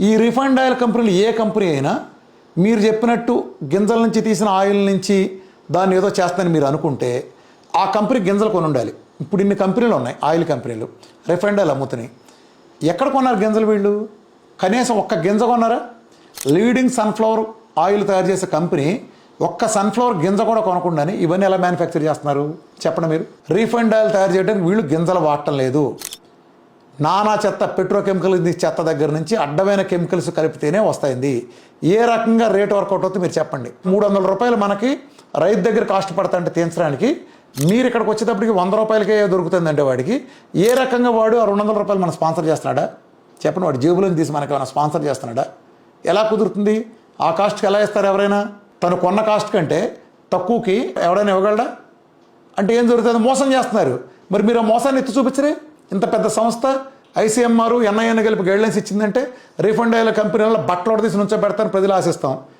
ఈ refined oil కంపెనీలు ఏ company అయినా మీరు చెప్పినట్టు గింజల నుంచి తీసిన ఆయిల్ నుంచి దాన్ని ఏదో చేస్తానని మీరు అనుకుంటే ఆ కంపెనీ గింజలు కొని ఉండాలి. ఇప్పుడు ఇన్ని కంపెనీలు ఉన్నాయి, ఆయిల్ కంపెనీలు రిఫైండ్ ఆయిల్ అమ్ముతున్నాయి. ఎక్కడ కొన్నారు గింజలు వీళ్ళు? కనీసం ఒక్క గింజ కొన్నారా? లీడింగ్ సన్ఫ్లవర్ ఆయిల్ తయారు చేసే కంపెనీ ఒక్క సన్ఫ్లవర్ గింజ కూడా కొనకుండానే ఇవన్నీ ఎలా మ్యానుఫ్యాక్చర్ చేస్తున్నారు చెప్పండి మీరు? రీఫైండ్ ఆయిల్ తయారు చేయడానికి వీళ్ళు గింజలు వాడటం లేదు. నానా చెత్త పెట్రోకెమికల్ చెత్త దగ్గర నుంచి అడ్డమైన కెమికల్స్ కలిపితేనే వస్తాయింది. ఏ రకంగా రేట్ వర్కౌట్ అవుతుంది మీరు చెప్పండి. 300 రూపాయలు మనకి రైతు దగ్గర కాస్ట్ పడతాంటే తీర్చడానికి, మీరు ఇక్కడికి వచ్చేటప్పటికి 100 రూపాయలకే దొరుకుతుందంటే వాడికి ఏ రకంగా వాడు ఆ 200 రూపాయలు మనం స్పాన్సర్ చేస్తున్నాడా చెప్పండి? వాడు జేబులో తీసి మనకి ఏమైనా స్పాన్సర్ చేస్తున్నాడా? ఎలా కుదురుతుంది? ఆ కాస్ట్కి ఎలా ఇస్తారు ఎవరైనా? తను కొన్న కాస్ట్ కంటే తక్కువకి ఎవడైనా ఇవ్వగలడా? అంటే ఏం జరుగుతుంది? మోసం చేస్తున్నారు. మరి మీరు ఆ మోసాన్ని ఎత్తి చూపించరే? ఇంత పెద్ద సంస్థ ఐసీఎంఆర్ ఎన్ఐఎన్ కలిపి గైడ్లైన్స్ ఇచ్చిందంటే రీఫండ్ ఆయిల్ కంపెనీలలో బట్టలు తీసి నుంచో పెడతాను ప్రజలు ఆశిస్తాం.